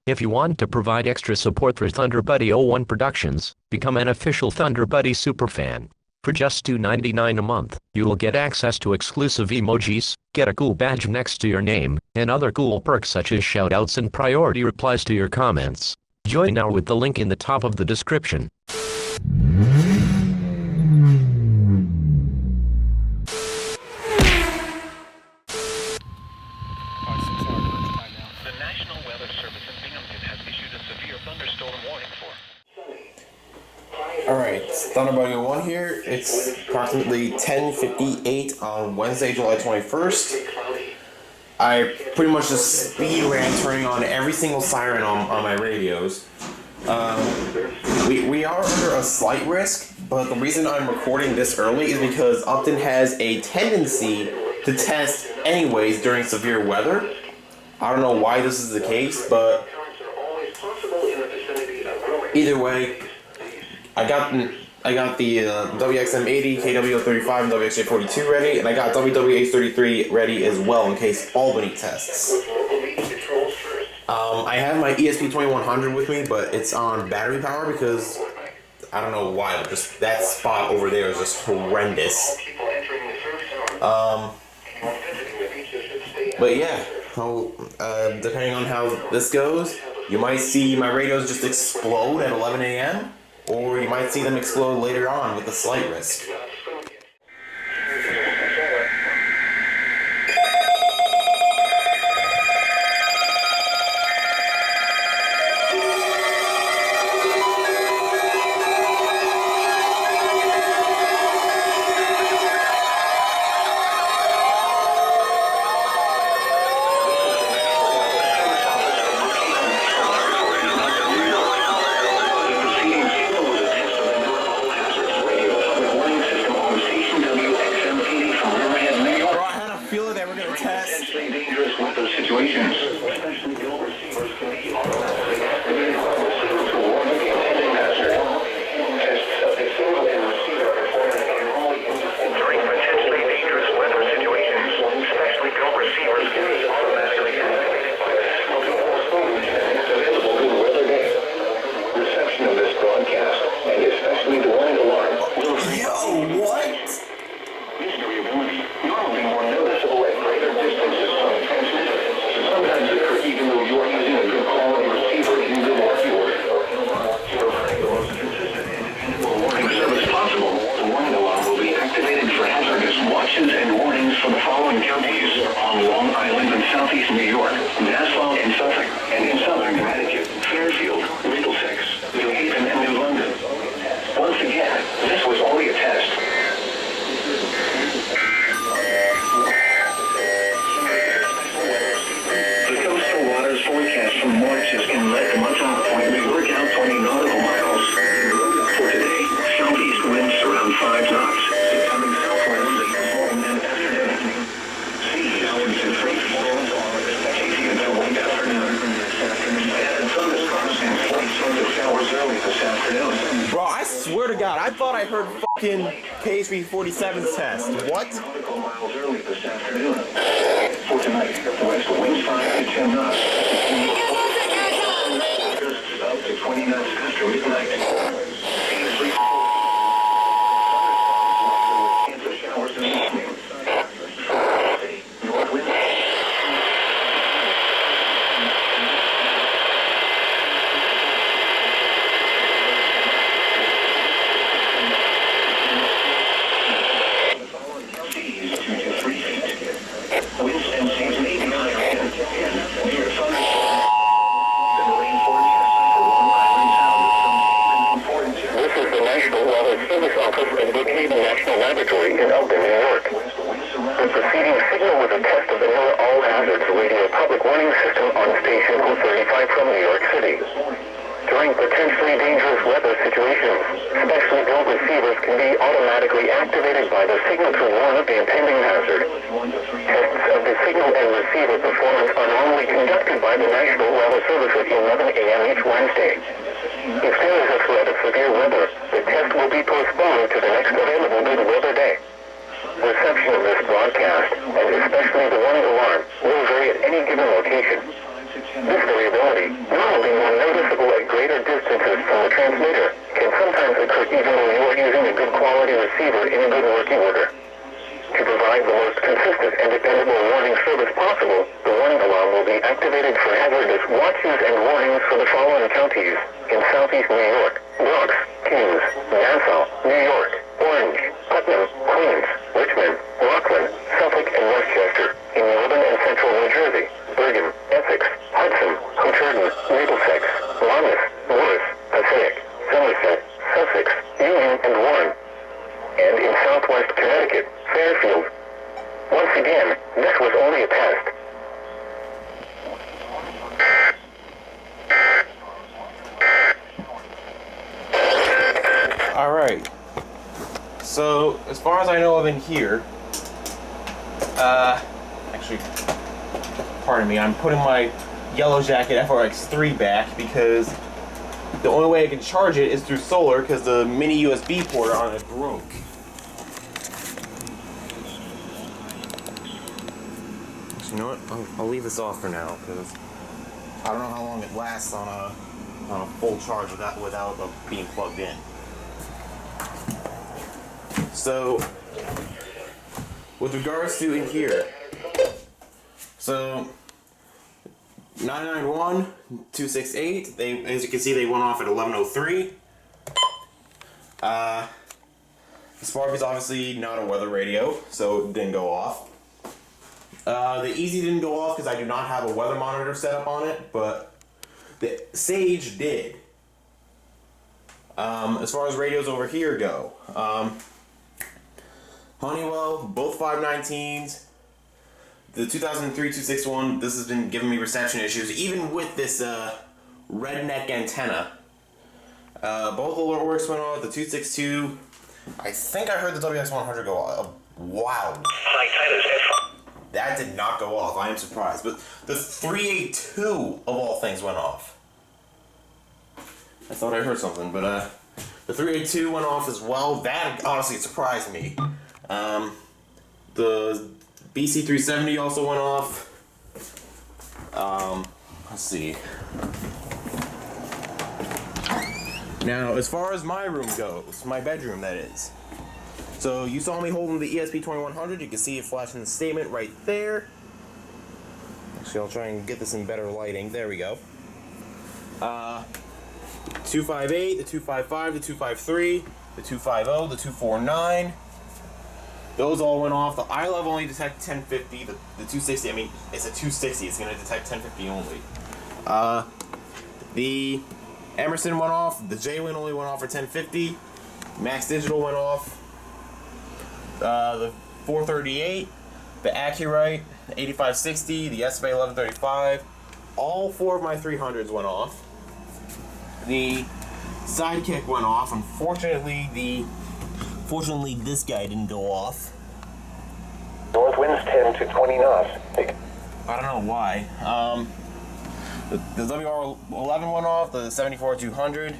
If you want to provide extra support for ThunderBuddy 01 Productions, become an official ThunderBuddy superfan. For just $2.99 a month, you will get access to exclusive emojis, get a cool badge next to your name, and other cool perks such as shoutouts and priority replies to your comments. Join now with the link in the top of the description. The National Weather Service in Binghamton has issued a severe thunderstorm warning for. Alright, ThunderBuddy 01 here. It's approximately 10:58 on Wednesday, July 21st. I pretty much just speed ran turning on every single siren on my radios. We are under a slight risk, but the reason I'm recording this early is because Upton has a tendency to test anyways during severe weather. I don't know why this is the case, but either way, I got the WXM80, KW35, and WXJ42 ready, and I got WWH33 ready as well in case Albany tests. I have my ESP2100 with me, but it's on battery power because I don't know why, but just that spot over there is just horrendous. But yeah, depending on how this goes, you might see my radios just explode at 11 a.m. or you might see them explode later on with a slight risk. Dangerous weather situations. During potentially dangerous weather situations, especially go receivers can be automatically activated by the available good weather day. Reception of this broadcast, and especially the warning alarm, will this variability normally more noticeable at greater distances from the transmitter. Sometimes occur even though you are using a good quality receiver in good audio. Providing the most consistent and dependable warning service possible, the warning alarm will be activated for hazardous watches and warnings for the following counties on Long Island and southeast New York, Nassau and Suffolk, and in southern Connecticut, Fairfield, Middlesex, New Haven, and New London. Once again, this was only a test. Forecast from March is in let the month-off point we work out 20 nautical miles. For today, southeast winds around 5 knots. Coming southwest late this morning and afternoon. Seas 2 to 3 feet. Chasing until late afternoon. And thunderstorms and slight thunder showers early this afternoon. Bro, I swear to God, I thought I heard fucking KHB47's test. What? Nautical miles early this afternoon. For tonight, the west winds 5 to 10 knots. Up to 20 knots after midnight. Cancer showers in the evening. North wind. Seas 2 to 3 feet. Winds and seas may be higher and near thunderstorms. The marine forecast for Long Island Sound is from important. This is the National Weather Service Office at Brookhaven National Laboratory in Elgin, New York. The preceding signal was a test of the NOAA All Hazards Radio Public Warning System on Station 035 from New York City. During potentially dangerous weather situations, specially built receivers can be automatically activated by the signal to warn of the impending hazard. Tests of the signal and receiver performance are normally conducted by the National Weather Service at 11 a.m. each Wednesday. If there is a threat of severe weather, the test will be postponed to the next available good weather day. Reception of this broadcast, and especially the warning alarm, will vary at any given location. This variability normally transmitter can sometimes occur even though you are using a good quality receiver in good working order. To provide the most consistent and dependable warning service possible, the warning alarm will be activated for hazardous watches and warnings for the following counties in southeast New York: Bronx, Queens, Nassau, New York, Orange, Putnam, Queens, Richmond, Rockland, Suffolk, and Westchester, in northern and central New Jersey, Bergen, Essex, Hudson, Hunterdon, Middlesex, Monmouth, Morris, Passaic, Somerset, Sussex, Union, and Warren, and in southwest Connecticut, Fairfield. Once again, this was only a test. Alright. So, as far as I know of in here, actually, pardon me, I'm putting my Yellow Jacket FRX3 back because the only way I can charge it is through solar because the mini USB port on it broke. You know what? I'll leave this off for now because I don't know how long it lasts on a full charge without being plugged in. So, with regards to in here, so 991, 268, they, as you can see, they went off at 11:03. Sparky's obviously not a weather radio, so it didn't go off. The Easy didn't go off because I do not have a weather monitor set up on it, but the Sage did. As far as radios over here go, Honeywell, both 519s. The 2003 261, this has been giving me reception issues, even with this redneck antenna. Both alert works went off. The 262, I think I heard the WX100 go off. Wow. That did not go off. I am surprised. But the 382 of all things went off. I thought I heard something, but the 382 went off as well. That honestly surprised me. The BC370 also went off. Let's see. Now, as far as my room goes, my bedroom that is. So you saw me holding the ESP2100. You can see it flashing the statement right there. Actually, I'll try and get this in better lighting. There we go. 258, the 255, the 253, the 250, the 249. Those all went off. The iLove only detected 1050. The 260, I mean, it's a 260. It's going to detect 1050 only. The Emerson went off. The J-Win only went off for 1050. Max Digital went off. The 438, the Accurite, the 8560, the SMA 1135. All four of my 300s went off. The Sidekick went off. Unfortunately, this guy didn't go off. North winds 10 to 20 knots. I don't know why. The WR11 went off, the 74-200.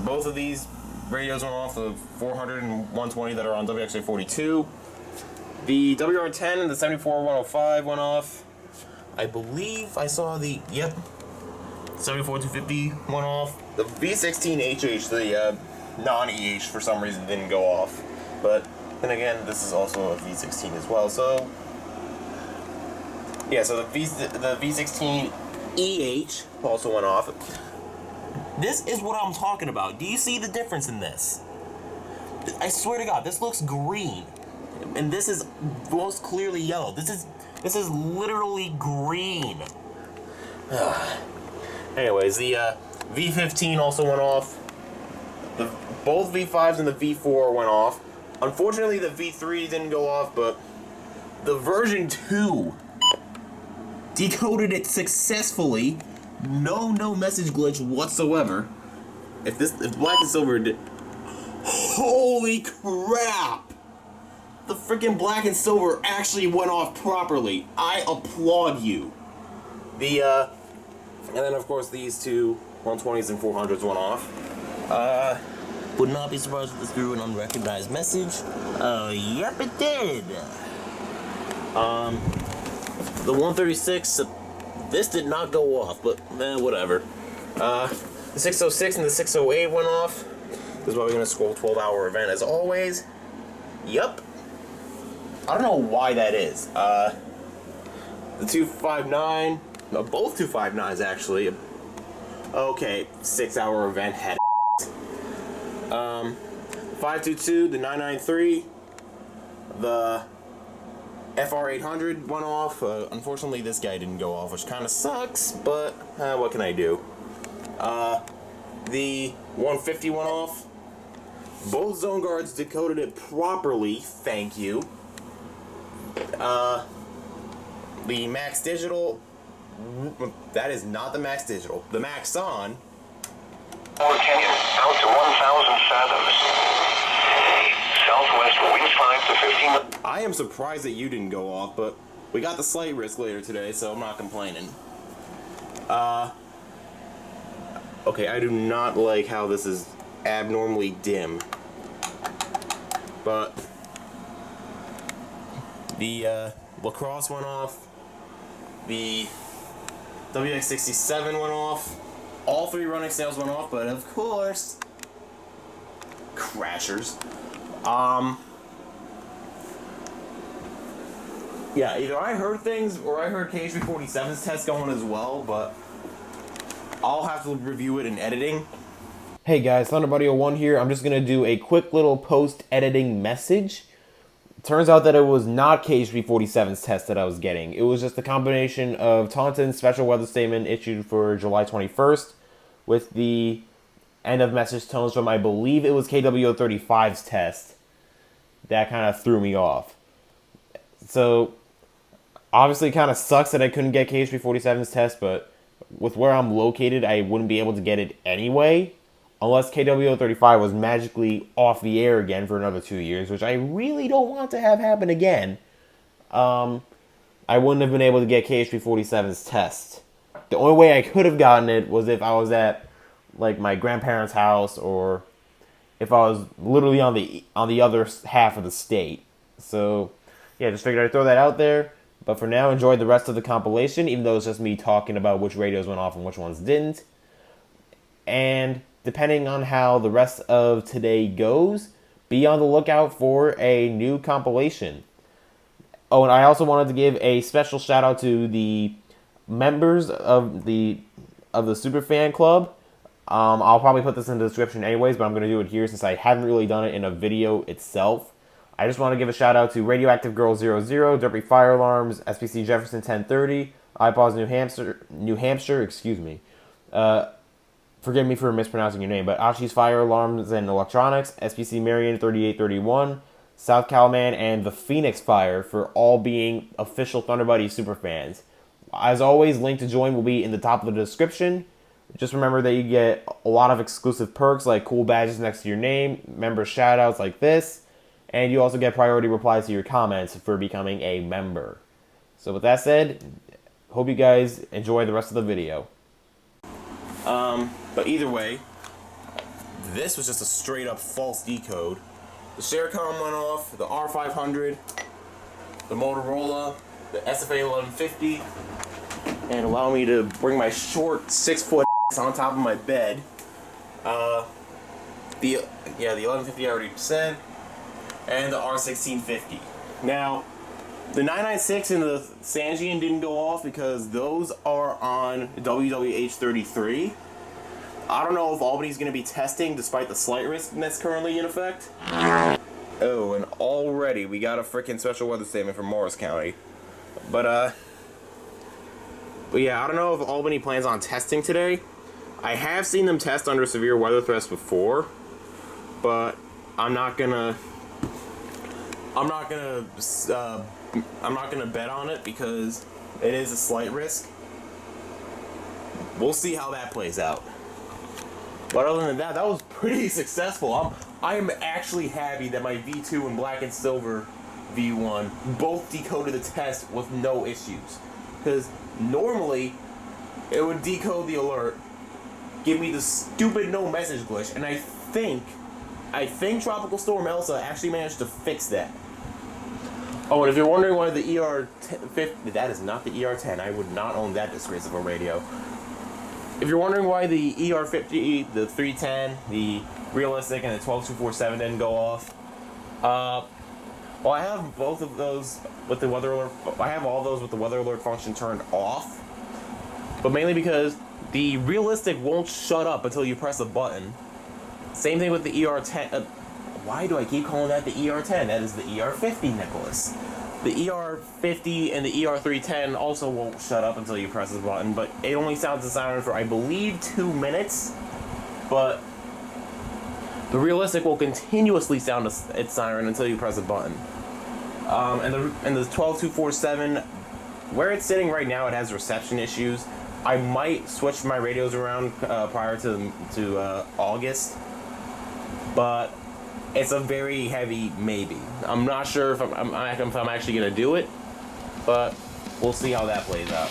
Both of these radios went off, the 400 and 120 that are on WXA42. The WR10 and the 74-105 went off. I believe I saw 74-250 went off. The V16HH, the non-EH, for some reason didn't go off. But then again, this is also a V16 as well. So yeah, so the V16 EH also went off. This is what I'm talking about. Do you see the difference in this? I swear to God, this looks green, and this is most clearly yellow. This is literally green. Anyways, the V15 also went off. Both V5s and the V4 went off. Unfortunately, the V3 didn't go off, but the version 2 decoded it successfully. No message glitch whatsoever. If black and silver did, holy crap! The freaking black and silver actually went off properly. I applaud you. And then of course these two 120s and 400s went off. Would not be surprised if this threw an unrecognized message. Yep, it did. The 136, this did not go off, but whatever. The 606 and the 608 went off. This is why we're gonna scroll 12-hour event as always. Yup. I don't know why that is. The 259, both 259s actually. Okay, 6-hour event had 522, the 993, the FR800 went off. Unfortunately, this guy didn't go off, which kind of sucks, but what can I do? The 150 went off. Both zone guards decoded it properly, thank you. The Max Digital, that is not the Max Digital. The Max On. Canyon out to 1,000 fathoms. Southwest winds 5 to 15. I am surprised that you didn't go off, but we got the slight risk later today, so I'm not complaining. Okay, I do not like how this is abnormally dim. But the Lacrosse went off. The WX67 went off. All 3 running snails went off, but of course, crashers. Yeah, either I heard things or I heard KHB47's test going as well, but I'll have to review it in editing. Hey guys, ThunderBuddy01 here. I'm just going to do a quick little post-editing message. Turns out that it was not KHB47's test that I was getting. It was just a combination of Taunton's special weather statement issued for July 21st with the end of message tones from, I believe it was KW035's test. That kind of threw me off. So, obviously it kind of sucks that I couldn't get KHB47's test, but with where I'm located, I wouldn't be able to get it anyway. Unless KW035 was magically off the air again for another 2 years, which I really don't want to have happen again. I wouldn't have been able to get KHB47's test. The only way I could have gotten it was if I was at like my grandparents' house, or if I was literally on the other half of the state. So yeah, just figured I'd throw that out there. But for now, enjoy the rest of the compilation, even though it's just me talking about which radios went off and which ones didn't. And depending on how the rest of today goes, be on the lookout for a new compilation. Oh, and I also wanted to give a special shout out to the members of the Superfan Club. I'll probably put this in the description anyways, but I'm going to do it here since I haven't really done it in a video itself. I just want to give a shout out to Radioactive Girl 00, Derby Fire Alarms, SPC Jefferson 1030, iPaws New Hampshire, excuse me. Forgive me for mispronouncing your name, but Ashi's Fire Alarms and Electronics, SPC Marion 3831, South Calman, and the Phoenix Fire for all being official ThunderBuddy superfans. As always, link to join will be in the top of the description. Just remember that you get a lot of exclusive perks like cool badges next to your name, member shoutouts like this, and you also get priority replies to your comments for becoming a member. So with that said, hope you guys enjoy the rest of the video. But either way, this was just a straight up false decode. The Sharecom went off, the R500, the Motorola, the SFA 1150, and allow me to bring my short 6-foot on top of my bed. The 1150 I already said, and the R1650. Now, the 996 and the Sanjian didn't go off because those are on WWH-33. I don't know if Albany's going to be testing despite the slight risk that's currently in effect. Oh, and already we got a freaking special weather statement from Morris County. But yeah, I don't know if Albany plans on testing today. I have seen them test under severe weather threats before, but I'm not gonna bet on it because it is a slight risk. We'll see how that plays out. But other than that, that was pretty successful. I am actually happy that my V2 and black and silver V1 both decoded the test with no issues. Because normally, it would decode the alert, give me the stupid no message glitch, and I think Tropical Storm Elsa actually managed to fix that. Oh, and if you're wondering why the ER50, that is not the ER10. I would not own that disgrace of a radio. If you're wondering why the ER50, the 310, the realistic, and the 12247 didn't go off, well, I have both of those with the weather alert. I have all those with the weather alert function turned off, but mainly because the realistic won't shut up until you press a button. Same thing with the ER10. Why do I keep calling that the ER10? That is the ER50, Nicholas. The ER50 and the ER310 also won't shut up until you press the button, but it only sounds the siren for, I believe, 2 minutes. But the realistic will continuously sound its siren until you press a button. And the 12247, where it's sitting right now, it has reception issues. I might switch my radios around prior to August, but it's a very heavy maybe. I'm not sure if I'm actually gonna do it, but we'll see how that plays out.